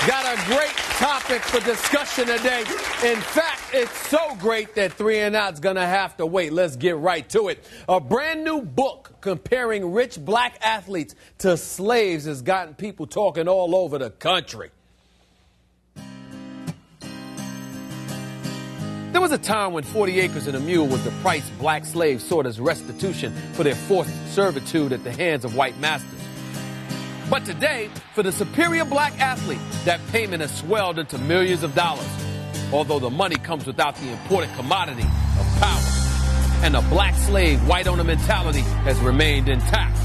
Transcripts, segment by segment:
Got a great topic for discussion today. In fact, it's so great that 3 and Out's going to have to wait. Let's get right to it. A brand new book comparing rich black athletes to slaves has gotten people talking all over the country. There was a time when 40 acres and a mule was the price black slaves sought as restitution for their forced servitude at the hands of white masters. But today, for the superior black athlete, that payment has swelled into millions of dollars, although the money comes without the important commodity of power. And the black slave, white owner mentality has remained intact.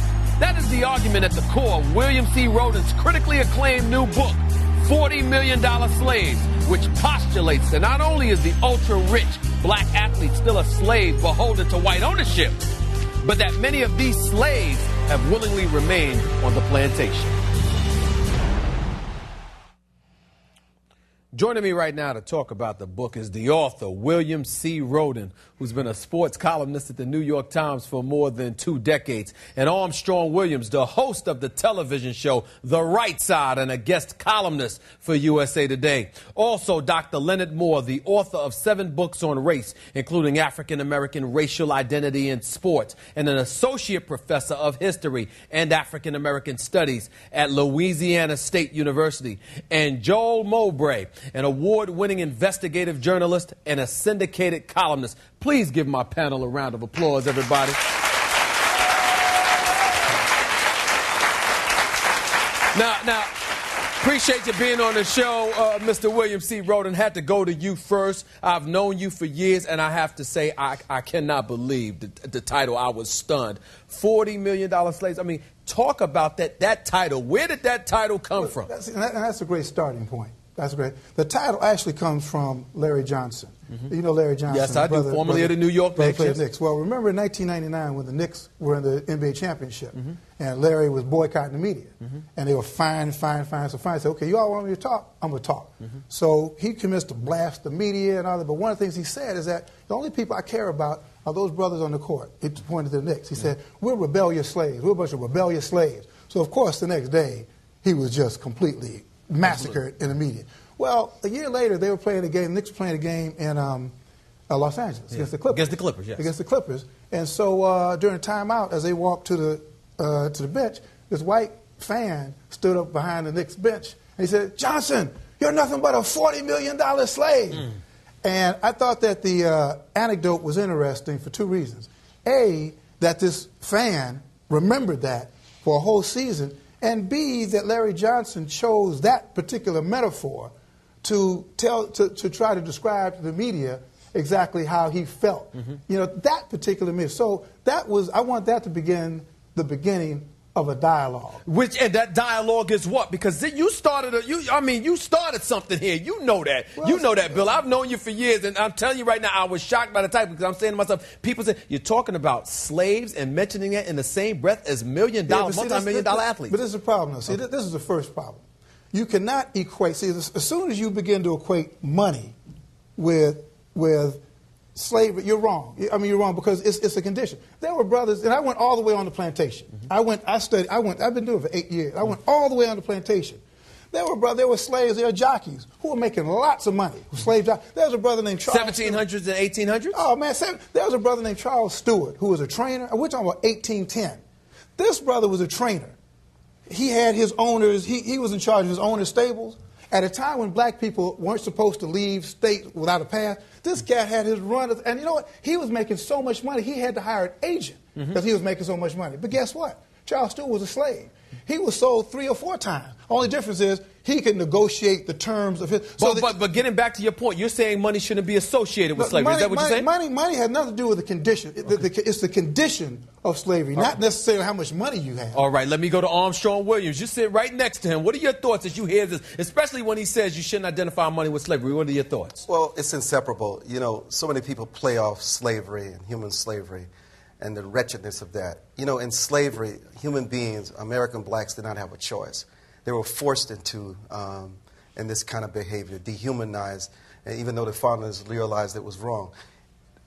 That is the argument at the core of William C. Rhoden's critically acclaimed new book, $40 Million Slaves, which postulates that not only is the ultra-rich black athlete still a slave beholden to white ownership, but that many of these slaves have willingly remained on the plantation. Joining me right now to talk about the book is the author, William C. Rhoden, who's been a sports columnist at the New York Times for more than 2 decades, and Armstrong Williams, the host of the television show The Right Side and a guest columnist for USA Today. Also, Dr. Leonard Moore, the author of 7 books on race, including African-American racial identity in sports, and an associate professor of history and African-American studies at Louisiana State University, and Joel Mowbray, an award-winning investigative journalist and a syndicated columnist. Please give my panel a round of applause, everybody. Now, appreciate you being on the show, Mr. William C. Rhoden. Had to go to you first. I've known you for years, and I have to say I cannot believe the title. I was stunned. $40 million slaves. I mean, talk about that title. Where did that title come from? That's a great starting point. That's great. The title actually comes from Larry Johnson. Mm-hmm. You know Larry Johnson? Yes, I do. Formerly of the New York Knicks. Well, remember in 1999 when the Knicks were in the NBA championship, mm-hmm. and Larry was boycotting the media, mm-hmm. and they were fine. So he said, okay, you all want me to talk? I'm going to talk. Mm-hmm. So he commenced to blast the media and all that. But one of the things he said is that the only people I care about are those brothers on the court. He pointed to the Knicks. He said, we're rebellious slaves. We're a bunch of rebellious slaves. So, of course, the next day, he was just completely massacred in the media. Well, a year later, they were playing a game. The Knicks were playing a game in Los Angeles against the Clippers. Against the Clippers, yes. Against the Clippers. And so during a timeout, as they walked to the bench, this white fan stood up behind the Knicks bench, and he said, Johnson, you're nothing but a $40 million slave. Mm. And I thought that the anecdote was interesting for 2 reasons. A, that this fan remembered that for a whole season, and B, that Larry Johnson chose that particular metaphor to try to describe to the media exactly how he felt. Mm-hmm. You know, that particular myth. So I want that to begin the beginning of a dialogue. And that dialogue is what? Because you started something here. You know that. Well, you know that, Bill. I've known you for years, and I'm telling you right now, I was shocked by the title because I'm saying to myself, people say, you're talking about slaves and mentioning it in the same breath as multi-million-dollar athletes. But this is a problem, though. See, this is the first problem. You cannot equate. See, as soon as you begin to equate money with slavery, you're wrong. I mean, you're wrong because it's a condition. There were brothers, and I went all the way on the plantation. Mm-hmm. I've been doing it for 8 years. I went all the way on the plantation. There were slaves, there were jockeys who were making lots of money. Slave jockeys. There was a brother named Charles 1700s and 1800s? Oh, man. There was a brother named Charles Stewart who was a trainer. We're talking about 1810. This brother was a trainer. He had his owners. He was in charge of his owner's stables. At a time when black people weren't supposed to leave state without a pass, this guy had his runners. And you know what? He was making so much money, he had to hire an agent because he was making so much money. But guess what? Charles Stewart was a slave. He was sold 3 or 4 times. Only difference is he could negotiate the terms of his... But getting back to your point, you're saying money shouldn't be associated with slavery. Is that what you're saying? Money has nothing to do with the condition. It's the condition of slavery, not necessarily how much money you have. All right, let me go to Armstrong Williams. You sit right next to him. What are your thoughts as you hear this, especially when he says you shouldn't identify money with slavery? What are your thoughts? Well, it's inseparable. You know, so many people play off slavery and human slavery and the wretchedness of that. You know, in slavery, human beings, American blacks, did not have a choice. They were forced into in this kind of behavior, dehumanized, and even though the founders realized it was wrong.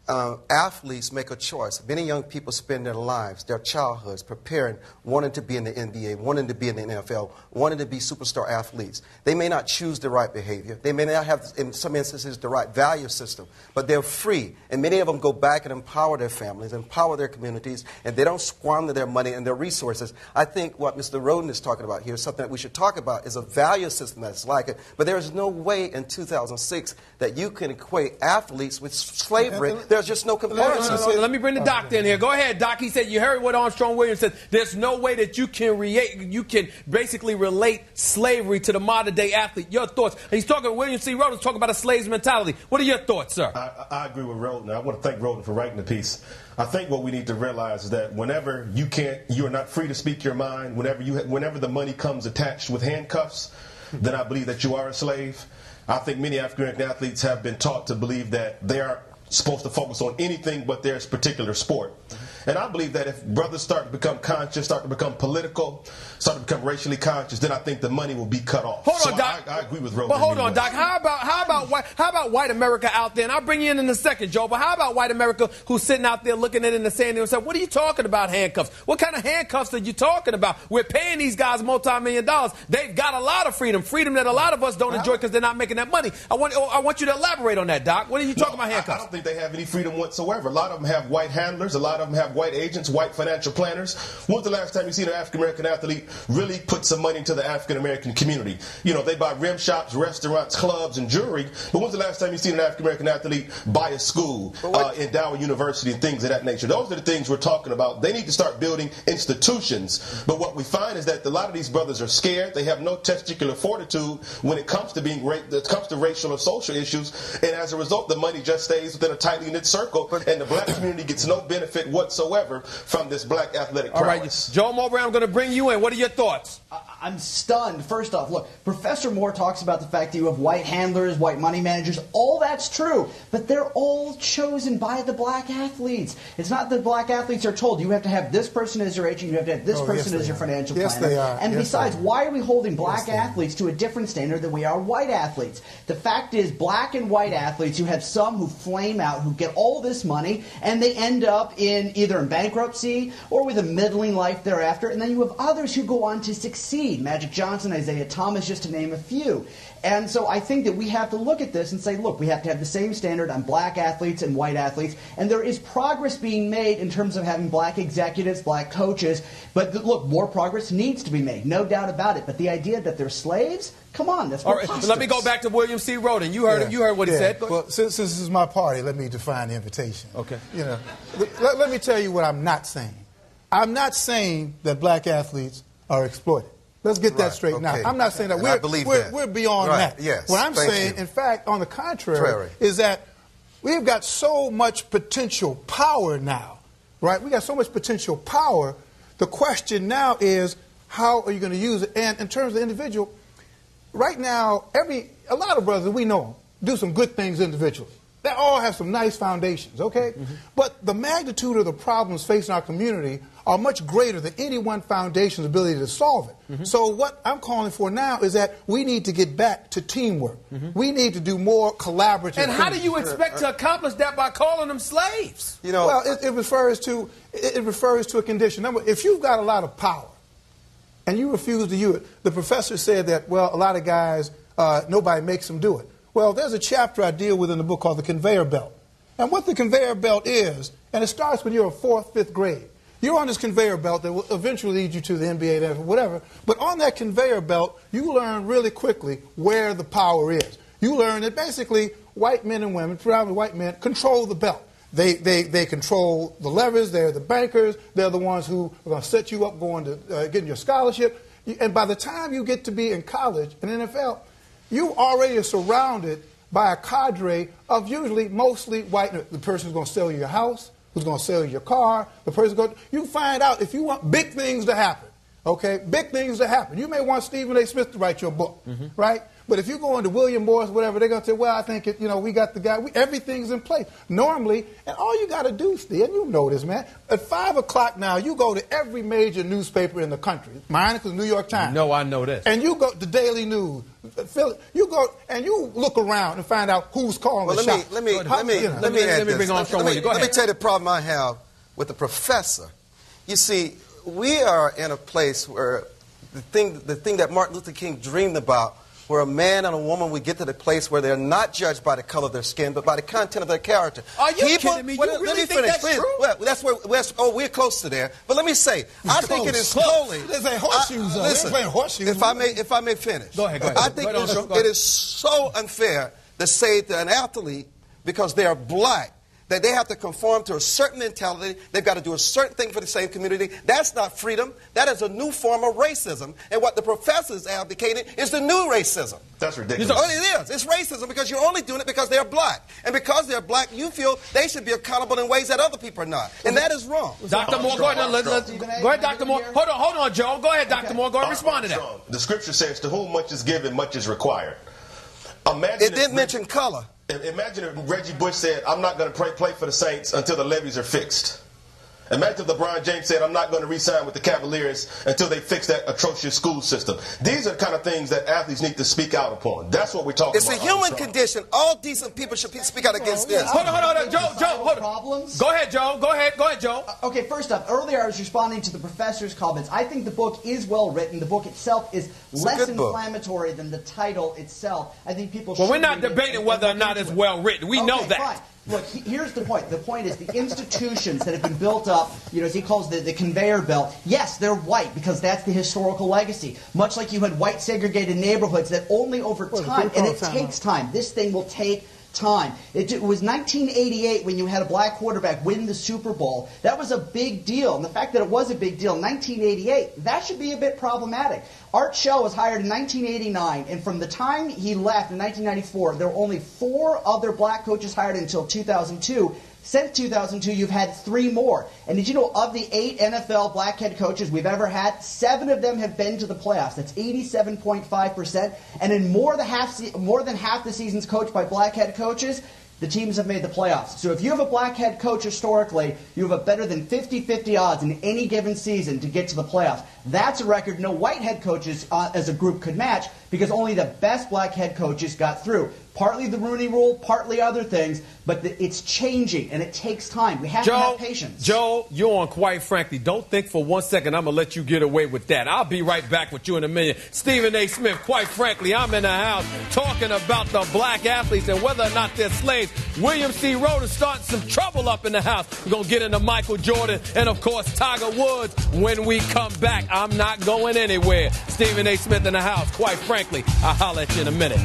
athletes make a choice. Many young people spend their lives, their childhoods, preparing, wanting to be in the NBA, wanting to be in the NFL, wanting to be superstar athletes. They may not choose the right behavior. They may not have, in some instances, the right value system, but they're free. And many of them go back and empower their families, empower their communities, and they don't squander their money and their resources. I think what Mr. Roden is talking about here, something that we should talk about, is a value system that's like it. But there is no way in 2006 that you can equate athletes with slavery. There's just no comparison. Let me bring the doctor in here. Go ahead, Doc. He said, you heard what Armstrong Williams said. There's no way that you can basically relate slavery to the modern day athlete. Your thoughts? And he's talking, William C. Roden, talking about a slave's mentality. What are your thoughts, sir? I agree with Roden. I want to thank Roden for writing the piece. I think what we need to realize is that whenever you are not free to speak your mind, whenever the money comes attached with handcuffs, then I believe that you are a slave. I think many African-American athletes have been taught to believe that they are supposed to focus on anything but their particular sport. And I believe that if brothers start to become conscious, start to become political, start to become racially conscious, then I think the money will be cut off. Hold on, Doc. I agree with Roden. But hold on, Doc. How about white America out there? And I'll bring you in a second, Joe. But how about white America who's sitting out there looking at it and saying to himself, what are you talking about handcuffs? What kind of handcuffs are you talking about? We're paying these guys multi-million dollars. They've got a lot of freedom that a lot of us don't enjoy because they're not making that money. I want you to elaborate on that, Doc. What are you talking about handcuffs? I don't think they have any freedom whatsoever. A lot of them have white handlers. A lot of them have white agents, white financial planners. When's the last time you seen an African-American athlete really put some money into the African-American community? You know, they buy rim shops, restaurants, clubs, and jewelry. But when's the last time you seen an African-American athlete buy a school, endow a university, and things of that nature? Those are the things we're talking about. They need to start building institutions. But what we find is that a lot of these brothers are scared. They have no testicular fortitude when it comes to racial or social issues. And as a result, the money just stays within a tightly knit circle, and the black community gets no benefit whatsoever from this black athletic prowess. All right, Joe Mowbray, I'm going to bring you in. What are your thoughts? I'm stunned. First off, look, Professor Moore talks about the fact that you have white handlers, white money managers. All that's true, but they're all chosen by the black athletes. It's not that black athletes are told you have to have this person as your agent, you have to have this person as your financial planner. Yes, they are. And besides, why are we holding black athletes to a different standard than we are white athletes? The fact is, black and white athletes, you have some who flame out, who get all this money, and they end up either in bankruptcy or with a middling life thereafter, and then you have others who go on to succeed. Magic Johnson, Isaiah Thomas, just to name a few. And so I think that we have to look at this and say, look, we have to have the same standard on black athletes and white athletes, and there is progress being made in terms of having black executives, black coaches, but look, more progress needs to be made, no doubt about it. But the idea that they're slaves, come on, that's preposterous. All right, let me go back to William C. Roden. You heard what he said. Well, since this is my party, let me define the invitation. Okay. You know, let me tell you what I'm not saying. I'm not saying that black athletes are exploited. Let's get that straight now. I'm not saying that. We're beyond that. Yes. What I'm saying, in fact, on the contrary, is that we've got so much potential power now, right? We got so much potential power. The question now is, how are you going to use it? And in terms of the individual, right now, a lot of brothers we know do some good things individually. They all have some nice foundations, okay? Mm-hmm. But the magnitude of the problems facing our community are much greater than any one foundation's ability to solve it. Mm-hmm. So what I'm calling for now is that we need to get back to teamwork. Mm-hmm. We need to do more collaborative And how do you expect to accomplish that by calling them slaves? You know, well, it refers to a condition. Number, if you've got a lot of power and you refuse to use it, the professor said that, well, a lot of guys, nobody makes them do it. Well, there's a chapter I deal with in the book called The Conveyor Belt. And what the conveyor belt is, and it starts when you're in 4th, 5th grade. You're on this conveyor belt that will eventually lead you to the NBA, whatever. But on that conveyor belt, you learn really quickly where the power is. You learn that basically white men and women, predominantly white men, control the belt. They control the levers. They're the bankers. They're the ones who are going to set you up going to getting your scholarship. And by the time you get to be in college and NFL, you already are surrounded by a cadre of usually mostly white. The person who's going to sell you your house, who's going to sell you your car, the person you find out if you want big things to happen, Okay, big things that happen. You may want Stephen A. Smith to write your book, right? But if you go into William Morris, whatever, they're going to say, well, I think, we got the guy. Everything's in place. Normally, and all you got to do, Steve, and you know this, man, at 5 o'clock now, you go to every major newspaper in the country. Mine is the New York Times. No, I know this. And you go to Daily News. You go and you look around and find out who's calling the shots. Let me tell you the problem I have with the professor. You see, we are in a place where the thing that Martin Luther King dreamed about, where a man and a woman would get to the place where they're not judged by the color of their skin, but by the content of their character. Are you kidding me? Let me finish, please. Well, that's where we're close to there. But let me say, I think it is totally. There's a horseshoes. Listen, playing horseshoes. If I may finish. Go ahead. I think it is so unfair to say to an athlete, because they are black, that they have to conform to a certain mentality. They've got to do a certain thing for the same community. That's not freedom. That is a new form of racism. And what the professor is advocating is the new racism. That's ridiculous. It is. It's racism because you're only doing it because they're black. And because they're black, you feel they should be accountable in ways that other people are not. And that is wrong. Dr. Moore, go ahead. Go ahead, Dr. Moore. Hold on, Joe. Go ahead, Dr. Moore. Go ahead and respond to that. The scripture says, to whom much is given, much is required. It didn't mention color. Imagine if Reggie Bush said, I'm not going to play for the Saints until the levees are fixed. Imagine if LeBron James said, I'm not going to re-sign with the Cavaliers until they fix that atrocious school system. These are the kind of things that athletes need to speak out upon. That's what we're talking about. It's a human condition. All decent people should speak out against this. Hold on. Joe, hold on. Problems? Go ahead, Joe. Go ahead, Joe. Okay, first up, earlier I was responding to the professor's comments. I think the book is well written. The book itself is less inflammatory than the title itself. I think people should. Well, we're not debating whether or not it's well written. We know that. Fine. Look, here's the point. The point is the institutions that have been built up, as he calls the conveyor belt, yes, they're white because that's the historical legacy. Much like you had white segregated neighborhoods that only over time, and it takes time. This thing will take time. It was 1988 when you had a black quarterback win the Super Bowl. That was a big deal. And the fact that it was a big deal in 1988, that should be a bit problematic. Art Shell was hired in 1989, and from the time he left in 1994, there were only 4 other black coaches hired until 2002. Since 2002, you've had 3 more. And did you know of the 8 NFL black head coaches we've ever had, 7 of them have been to the playoffs. That's 87.5%. And in more than half the seasons coached by black head coaches, the teams have made the playoffs. So if you have a black head coach historically, you have a better than 50-50 odds in any given season to get to the playoffs. That's a record no white head coaches as a group could match because only the best black head coaches got through. Partly the Rooney Rule, partly other things, but it's changing, and it takes time. We have to have patience. Joe, you're on Quite Frankly. Don't think for one second I'm going to let you get away with that. I'll be right back with you in a minute. Stephen A. Smith, Quite Frankly, I'm in the house talking about the black athletes and whether or not they're slaves. William C. Roden starting some trouble up in the house. We're going to get into Michael Jordan and, of course, Tiger Woods when we come back. I'm not going anywhere. Stephen A. Smith in the house, Quite Frankly. I'll holler at you in a minute.